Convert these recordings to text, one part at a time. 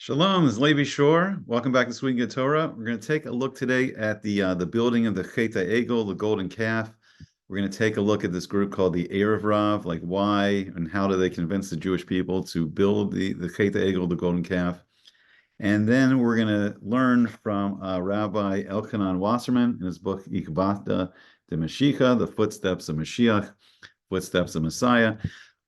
Shalom, this is Levi Shore. Welcome back to Sweet Good Torah. We're going to take a look today at the building of the Chet Egel, the Golden Calf. We're going to take a look at this group called the Erev Rav, like why and how do they convince the Jewish people to build the Chet Egel, the Golden Calf. And then we're going to learn from Rabbi Elchanan Wasserman in his book Ikbata de Mashiach, the Footsteps of Mashiach, Footsteps of Messiah.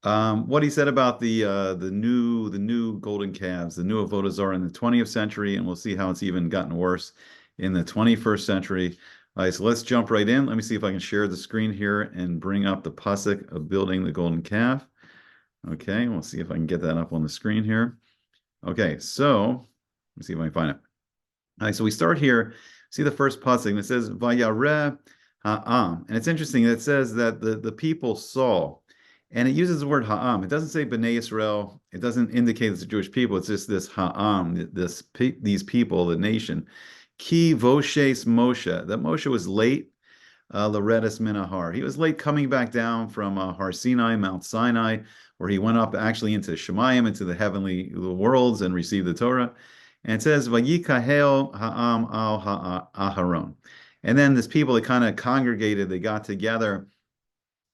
What he said about the new golden calves, the new avodah zarah in the 20th century, and we'll see how it's even gotten worse in the 21st century. All right, so let's jump right in. Let me see if I can share the screen here and bring up the pasuk of building the golden calf. Okay, we'll see if I can get that up on the screen here. Okay, so let me see if I can find it. All right, so we start here. See the first pasuk, and it says Vayareh ha'am, and it's interesting. It says that the people saw. And it uses the word ha'am. It doesn't say Bnei Yisrael. It doesn't indicate it's the Jewish people. It's just this ha'am, these people, the nation. Ki voshes Moshe. That Moshe was late, Loretus Minahar. He was late coming back down from Har Sinai, Mount Sinai, where he went up actually into Shemayim, into the heavenly worlds, and received the Torah. And it says, Vayikahel ha'am al Aharon. And then this people, they kind of congregated, they got together.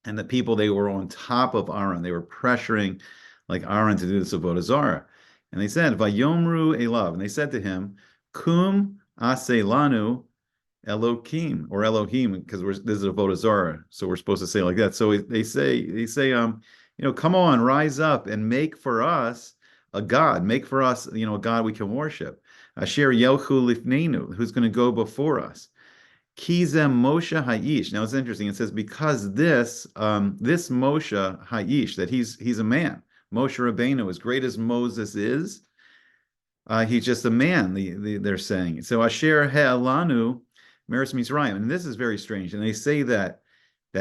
And the people, they were on top of Aaron. They were pressuring like Aaron to do this avodah zarah. And they said, Vayomru elav. And they said to him, Kum aselanu Elohim, or Elohim, because this is a avodah zarah. So we're supposed to say like that. So they say, come on, rise up and make for us a God. Make for us, a God we can worship. Asher Yelchu Lifnenu, who's going to go before us. Kizem Moshe Ha'ish. Now it's interesting. It says because this Moshe Ha'ish, that he's a man. Moshe Rabbeinu, as great as Moses is, he's just a man. They're saying so. Asher He'alanu Meretz Mizrayim, and this is very strange. And they say that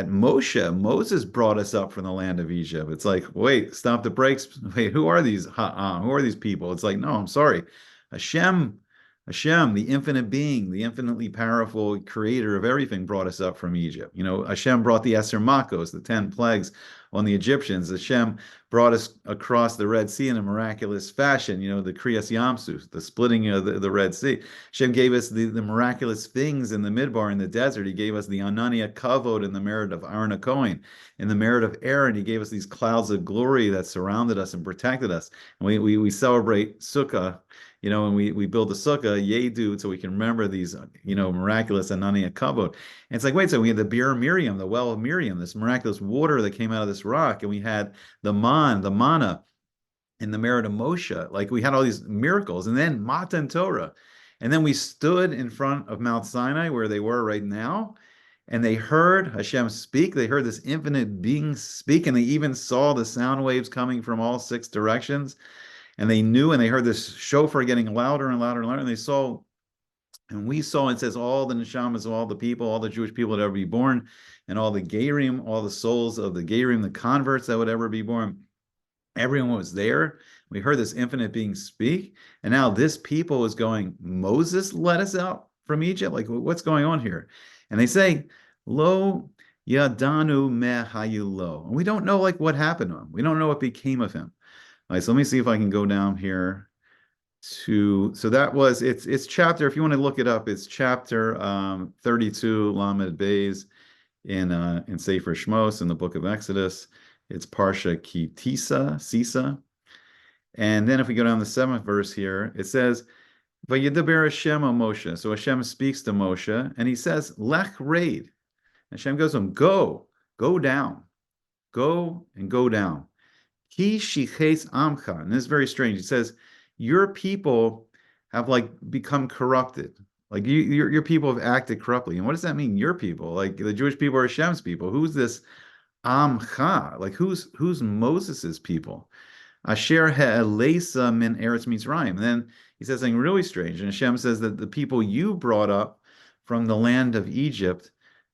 Moses brought us up from the land of Egypt. It's like, wait, stop the brakes. Wait, who are these? Who are these people? It's like, no, I'm sorry, Hashem, the infinite being, the infinitely powerful creator of everything, brought us up from Egypt. Hashem brought the Eser Makos, the 10 plagues on the Egyptians. Hashem brought us across the Red Sea in a miraculous fashion, the Kriyas Yamsuf, the splitting of the Red Sea. Hashem gave us the miraculous things in the Midbar, in the desert. He gave us the Anania Kavod in the merit of Aaron HaKohen. In the merit of Aaron, he gave us these clouds of glory that surrounded us and protected us. And we celebrate Sukkah, and we build the sukkah, Yedu, so we can remember these, miraculous Anania Kavod. And it's like, wait, so we had the Bir Miriam, the well of Miriam, this miraculous water that came out of this rock, and we had the manna in the merit of Moshe. Like we had all these miracles, and then Matan Torah. And then we stood in front of Mount Sinai, where they were right now, and they heard Hashem speak. They heard this infinite being speak, and they even saw the sound waves coming from all 6 directions. And they knew, and they heard this shofar getting louder and louder and louder. And they saw, and we saw, it says, all the neshamas of all the people, all the Jewish people that ever be born, and all the Gerim, all the souls of the Gerim, the converts that would ever be born. Everyone was there. We heard this infinite being speak. And now this people is going, Moses led us out from Egypt? Like, what's going on here? And they say, Lo yadanu mehayulo. And we don't know, like, what happened to him. We don't know what became of him. All right, so let me see if I can go down here so that was, it's chapter, if you want to look it up, it's chapter 32, Lamed Beis in Sefer Shmos, in the book of Exodus. It's Parsha Ki Tisa. And then if we go down the 7th verse here, it says, Vayidaber Hashem o Moshe. So Hashem speaks to Moshe, and he says, Lech raid. Hashem goes to him, go down. Go down. He shiches amcha, and this is very strange. He says, your people have become corrupted. Like your people have acted corruptly. And what does that mean? Your people, like the Jewish people, are Hashem's people. Who's this amcha? Like who's Moses's people? Asher he'elesa min eretz Mitzrayim. And then he says something really strange. And Hashem says that the people you brought up from the land of Egypt,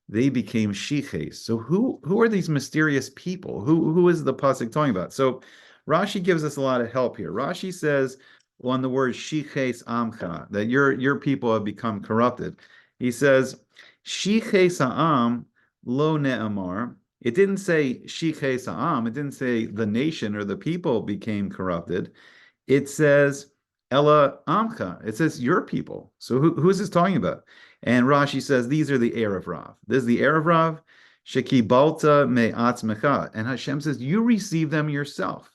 they became shiches. So who are these mysterious people? Who is the pasuk talking about? So Rashi gives us a lot of help here. Rashi says on the word shiches amcha, that your people have become corrupted. He says shiches ha'am lo ne'amar. It didn't say shiches ha'am. It didn't say the nation or the people became corrupted. It says Ella Amcha. It says your people. So who is this talking about? And Rashi says these are the Erev Rav. This is the Erev Rav. Shekibalta me'atzmecha. And Hashem says you receive them yourself.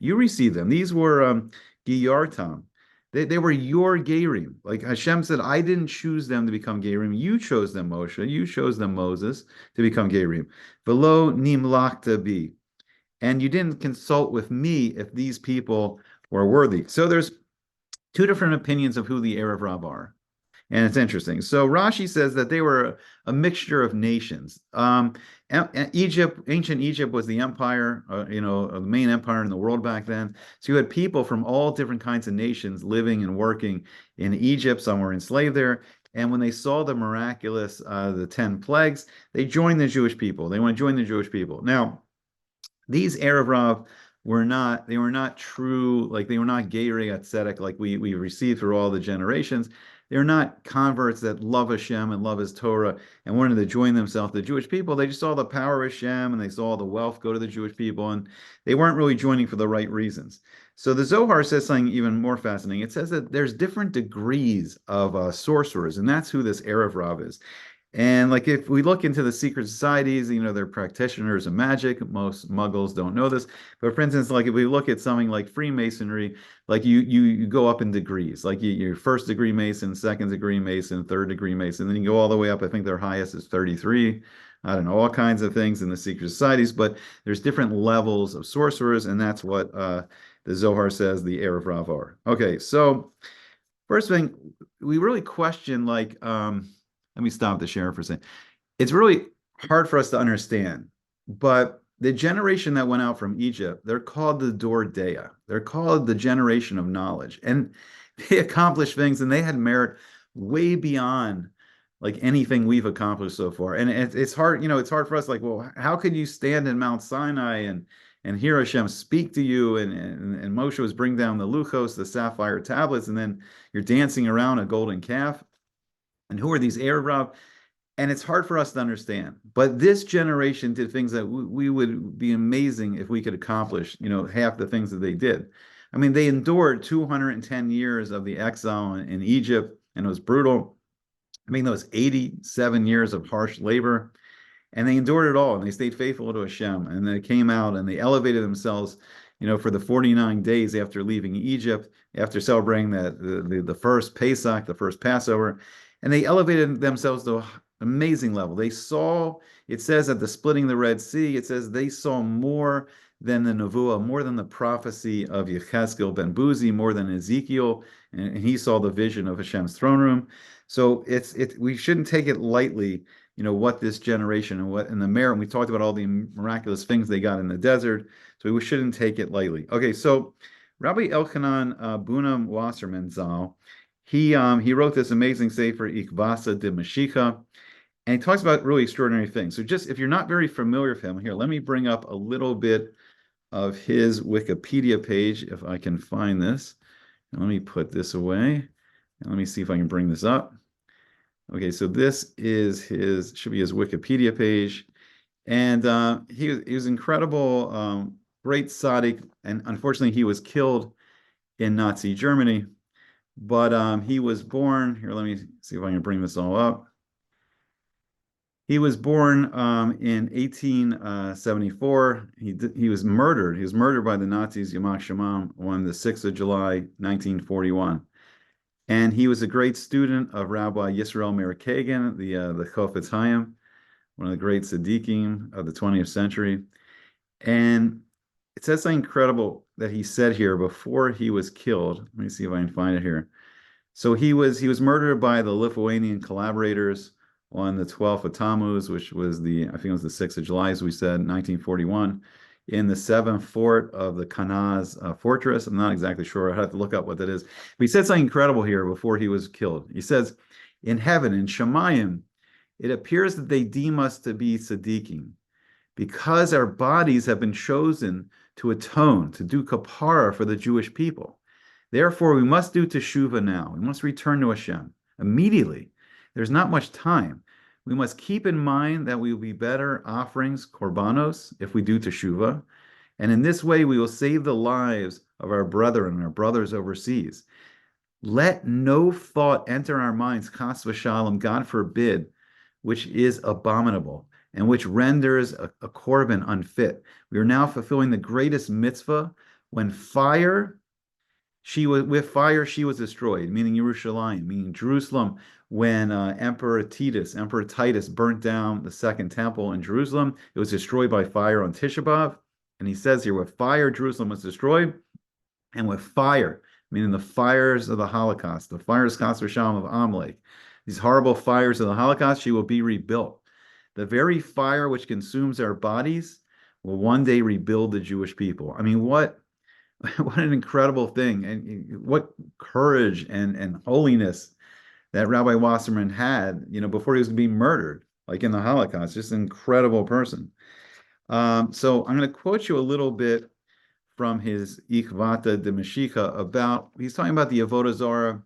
You receive them. These were Giyartam. They were your Gerim. Like Hashem said, I didn't choose them to become Gerim. You chose them, Moshe. You chose them, Moses, to become Gerim. Velo nimlachta bi. And you didn't consult with me if these people were worthy. So there's two different opinions of who the Erev Rav are. And it's interesting. So Rashi says that they were a mixture of nations. Egypt, ancient Egypt was the empire, the main empire in the world back then. So you had people from all different kinds of nations living and working in Egypt. Some were enslaved there. And when they saw the miraculous, the 10 plagues, they joined the Jewish people. They want to join the Jewish people. Now, these Erev Rav were not true, like they were not Geirei Tzedek like we received through all the generations. They're not converts that love Hashem and love His Torah and wanted to join themselves to the Jewish people. They just saw the power of Hashem and they saw the wealth go to the Jewish people, and they weren't really joining for the right reasons. So the Zohar says something even more fascinating. It says that there's different degrees of sorcerers, and that's who this Erev Rav is. And like if we look into the secret societies, they're practitioners of magic. Most muggles don't know this. But for instance, like if we look at something like Freemasonry, like you go up in degrees. Like you're first degree Mason, second degree Mason, third degree Mason. Then you go all the way up. I think their highest is 33. I don't know, all kinds of things in the secret societies, but there's different levels of sorcerers, and that's what the Zohar says the Erev Rav are. Okay, so first thing, we really question let me stop the share for a second. It's really hard for us to understand, but the generation that went out from Egypt, they're called the Dor Dea. They're called the generation of knowledge, and they accomplished things, and they had merit way beyond like anything we've accomplished so far. And it's hard, it's hard for us. Like, well, how could you stand in Mount Sinai and hear Hashem speak to you, and Moshe was bring down the luchos, the sapphire tablets, and then you're dancing around a golden calf? And who are these Erev Rav? And it's hard for us to understand. But this generation did things that we would be amazing if we could accomplish, half the things that they did. I mean, they endured 210 years of the exile in Egypt, and it was brutal. I mean, those 87 years of harsh labor, and they endured it all, and they stayed faithful to Hashem, and they came out and they elevated themselves, for the 49 days after leaving Egypt, after celebrating the first Pesach, the first Passover. And they elevated themselves to an amazing level. They saw, it says at the splitting of the Red Sea, it says they saw more than the Nevuah, more than the prophecy of Yechezkel ben Buzi, more than Ezekiel, and he saw the vision of Hashem's throne room. So we shouldn't take it lightly, what this generation and the merit. And we talked about all the miraculous things they got in the desert, so we shouldn't take it lightly. Okay, so Rabbi Elchanan Wasserman Zal, he wrote this amazing sefer Ikvasa de Mashiach, and he talks about really extraordinary things. So just if you're not very familiar with him, here, let me bring up a little bit of his Wikipedia page, if I can find this. And let me put this away, and let me see if I can bring this up. Okay, so this is should be his Wikipedia page. And he was incredible, great tzaddik, and unfortunately he was killed in Nazi Germany. But he was born, here, let me see if I can bring this all up. He was born in 1874. He was murdered. He was murdered by the Nazis, Yamach Shemam, on the 6th of July, 1941. And he was a great student of Rabbi Yisrael Meir Kagan, the Chofetz Chaim, one of the great tzaddikim of the 20th century. And it says something incredible that he said here before he was killed. Let me see if I can find it here. So he was murdered by the Lithuanian collaborators on the 12th of Tammuz, which was I think it was the 6th of July, as we said, 1941, in the 7th fort of the Kanaz fortress. I'm not exactly sure. I have to look up what that is. But he said something incredible here before he was killed. He says, in heaven, in Shemayim, it appears that they deem us to be tzaddikim, because our bodies have been chosen to atone, to do kapara for the Jewish people. Therefore, we must do teshuvah now. We must return to Hashem immediately. There's not much time. We must keep in mind that we will be better offerings, korbanos, if we do teshuvah. And in this way, we will save the lives of our brethren, our brothers overseas. Let no thought enter our minds, chas v'shalom, God forbid, which is abominable and which renders a korban unfit. We are now fulfilling the greatest mitzvah when with fire she was destroyed, meaning Yerushalayim, meaning Jerusalem, when Emperor Titus burnt down the second temple in Jerusalem. It was destroyed by fire on Tisha B'Av. And he says here, with fire Jerusalem was destroyed, and with fire, meaning the fires of the Holocaust, the fires Chas v'Shalom of Amalek, these horrible fires of the Holocaust, she will be rebuilt. The very fire which consumes our bodies will one day rebuild the Jewish people. I mean, what an incredible thing, and what courage and holiness that Rabbi Wasserman had, before he was being murdered, like in the Holocaust. Just an incredible person. So I'm going to quote you a little bit from his Ichvata de Mashiach he's talking about the Avodah Zarah,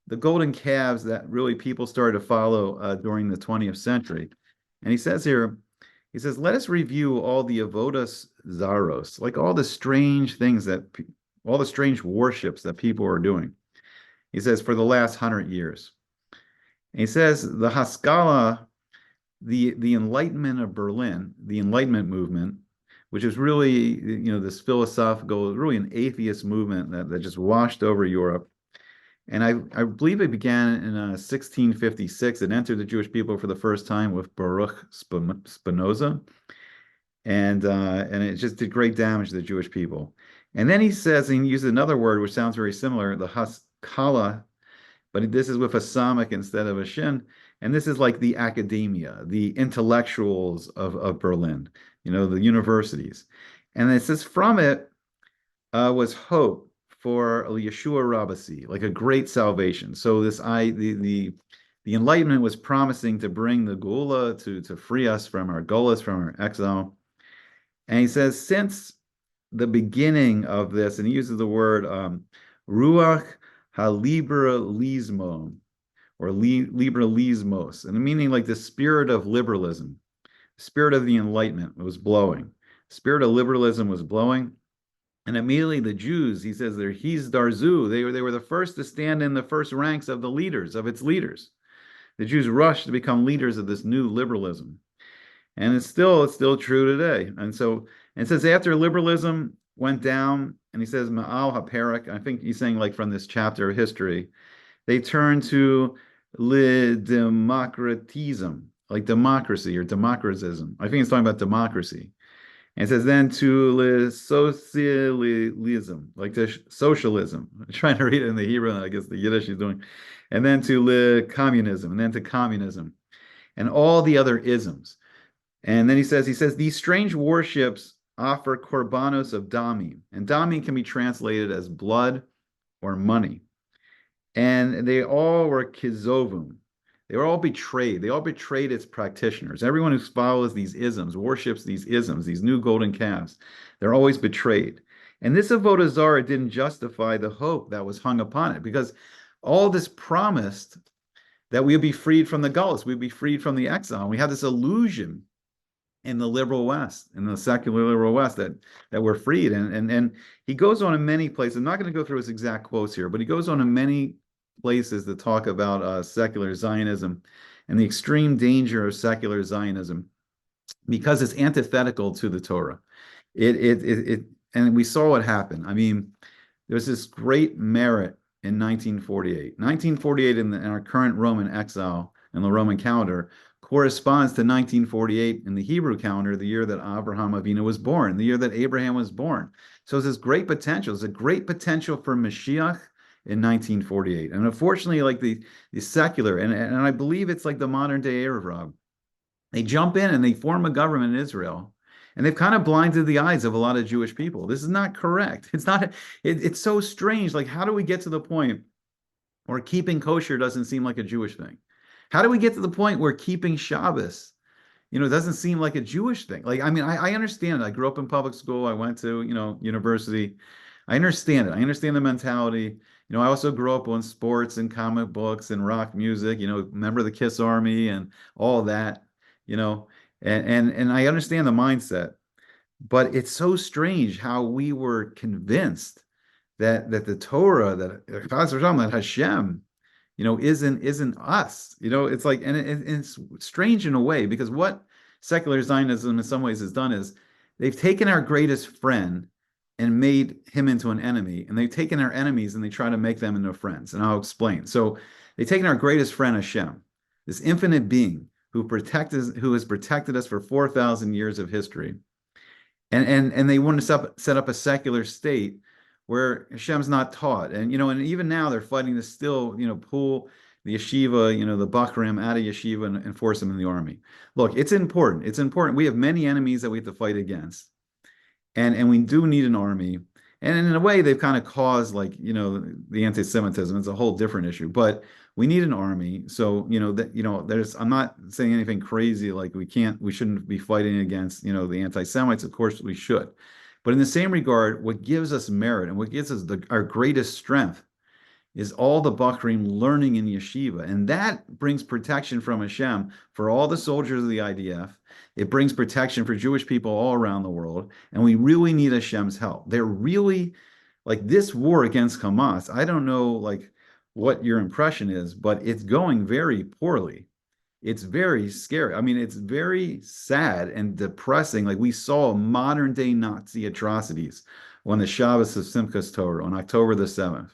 the golden calves that really people started to follow during the 20th century. And he says here, let us review all the avodas zaros, like all the strange things all the strange worships that people are doing. He says, for the last 100 years. And he says, the Haskalah, the Enlightenment of Berlin, the Enlightenment movement, which is really, this philosophical, really an atheist movement that just washed over Europe. And I believe it began in 1656. It entered the Jewish people for the first time with Baruch Spinoza. And it just did great damage to the Jewish people. And then he says, and he uses another word which sounds very similar, the Haskalah, but this is with a samach instead of a shin. And this is like the academia, the intellectuals of Berlin, the universities. And it says, from it was hope for Yeshua Rabasi, like a great salvation. So the Enlightenment was promising to bring the Geula, to free us from our Golas, from our exile. And he says, since the beginning of this, and he uses the word Ruach HaLiberalismo, or liberalismos, and the meaning like the spirit of liberalism, spirit of the Enlightenment was blowing. Spirit of liberalism was blowing. And immediately the Jews, he says, they're Darzu. They were the first to stand in the first ranks of its leaders. The Jews rushed to become leaders of this new liberalism. And it's still true today. And so it says after liberalism went down, and he says, Ma'al HaPerak, I think he's saying like from this chapter of history, they turned to democratism, like democracy or democratism. I think he's talking about democracy. And it says then to socialism, like the socialism. I'm trying to read it in the Hebrew, and I guess the Yiddish is doing. And then to communism, and then to communism, and all the other isms. And then he says, these strange warships offer korbanos of dami, and dami can be translated as blood or money. And they all were kizovum. They were all betrayed. They all betrayed its practitioners. Everyone who follows these isms, worships these isms, these new golden calves, they're always betrayed. And this Avodah Zarah didn't justify the hope that was hung upon it, because all this promised that we'd be freed from the Gullus, we'd be freed from the exile. And we have this illusion in the liberal West, in the secular liberal West, that we're freed. And he goes on in many places. I'm not going to go through his exact quotes here, but he goes on in many places to talk about secular Zionism and the extreme danger of secular Zionism, because it's antithetical to the Torah. And we saw what happened. I mean, there's this great merit in 1948. 1948 in our current Roman exile and the Roman calendar corresponds to 1948 in the Hebrew calendar, the year that Abraham Avinu was born, the year that Abraham was born. So it's this great potential. It's a great potential for Mashiach in 1948. And unfortunately, like the secular, and I believe it's like the modern day Erev Rav, they jump in and they form a government in Israel, and they've kind of blinded the eyes of a lot of Jewish people. This is not correct. It's so strange. Like, how do we get to the point where keeping kosher doesn't seem like a Jewish thing? How do we get to the point where keeping Shabbos, doesn't seem like a Jewish thing? Like, I mean, I understand it. I grew up in public school. I went to, university. I understand it. I understand the mentality. I also grew up on sports and comic books and rock music, remember the Kiss Army and all that, and I understand the mindset. But it's so strange how we were convinced that the Torah, that Hashem, isn't us. It's like, and it's strange in a way, because what secular Zionism in some ways has done is they've taken our greatest friend and made him into an enemy, and they've taken our enemies and they try to make them into friends. And I'll explain. So they've taken our greatest friend, Hashem, this infinite being who has protected us for 4,000 years of history, and they want to set up a secular state where Hashem's not taught. And even now they're fighting to still, pull the yeshiva, the Bakrim out of yeshiva and force them in the army. Look, it's important. It's important. We have many enemies that we have to fight against. And we do need an army. And in a way, they've kind of caused, like, the anti-Semitism. It's a whole different issue. But we need an army. So, I'm not saying anything crazy like we shouldn't be fighting against, the anti-Semites. Of course we should. But in the same regard, what gives us merit and what gives us our greatest strength is all the Bakrim learning in yeshiva. And that brings protection from Hashem for all the soldiers of the IDF. It brings protection for Jewish people all around the world. And we really need Hashem's help. They're really, like, this war against Hamas, I don't know, like, what your impression is, but it's going very poorly. It's very scary. I mean, it's very sad and depressing. Like, we saw modern day Nazi atrocities on the Shabbos of Simchas Torah on October the 7th.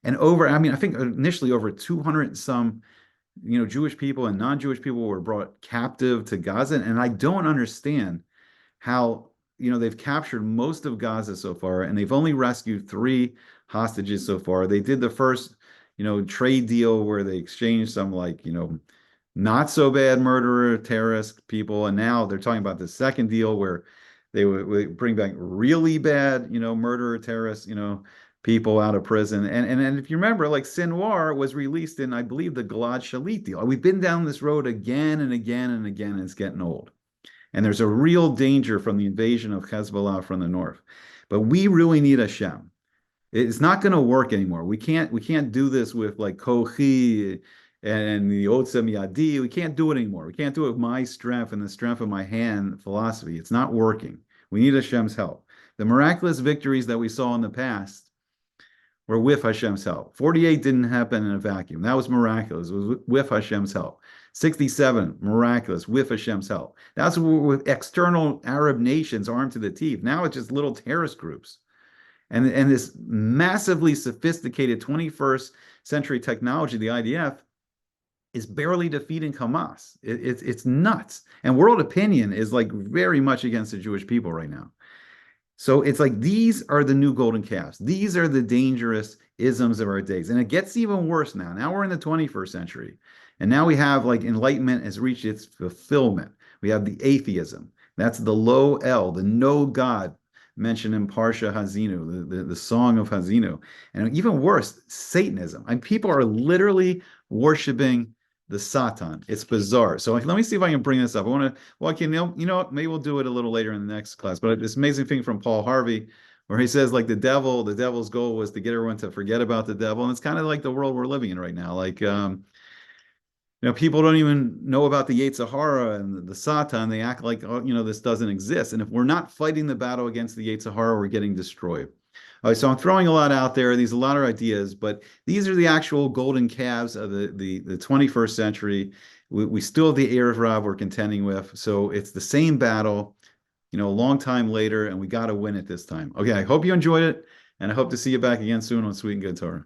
And I think initially over 200 and some, Jewish people and non-Jewish people were brought captive to Gaza. And I don't understand how, they've captured most of Gaza so far, and they've only rescued 3 hostages so far. They did the first, trade deal where they exchanged some, like, not so bad murderer, terrorist people. And now they're talking about the second deal where they would bring back really bad, murderer, terrorists, people out of prison. And if you remember, like, Sinwar was released in, I believe, the Gilad Shalit deal. We've been down this road again and again and again, and it's getting old. And there's a real danger from the invasion of Hezbollah from the north. But we really need Hashem. It's not going to work anymore. We can't do this with, like, Kochi and the Otzem Yadi. We can't do it anymore. We can't do it with my strength and the strength of my hand philosophy. It's not working. We need Hashem's help. The miraculous victories that we saw in the past were with Hashem's help. 48 didn't happen in a vacuum. That was miraculous. It was with Hashem's help. 67, miraculous, with Hashem's help. That's with external Arab nations armed to the teeth. Now it's just little terrorist groups. And this massively sophisticated 21st century technology, the IDF, is barely defeating Hamas. It's nuts. And world opinion is, like, very much against the Jewish people right now. So it's like, these are the new golden calves. These are the dangerous isms of our days. And it gets even worse now. Now we're in the 21st century. And now we have, like, enlightenment has reached its fulfillment. We have the atheism. That's the low L, the no God mentioned in Parsha Hazinu, the song of Hazinu. And even worse, Satanism. And people are literally worshiping the Satan. It's bizarre. So let me see if I can bring this up. I want to, well, what? Maybe we'll do it a little later in the next class. But this amazing thing from Paul Harvey, where he says, like, the devil's goal was to get everyone to forget about the devil. And it's kind of like the world we're living in right now. Like, people don't even know about the Yetzer Hara and the Satan. They act like, this doesn't exist. And if we're not fighting the battle against the Yetzer Hara, we're getting destroyed. All right, so I'm throwing a lot out there. These are a lot of ideas, but these are the actual golden calves of the 21st century. We still have the Erev Rav we're contending with. So it's the same battle, a long time later, and we got to win it this time. Okay, I hope you enjoyed it, and I hope to see you back again soon on Sweet and Good Torah.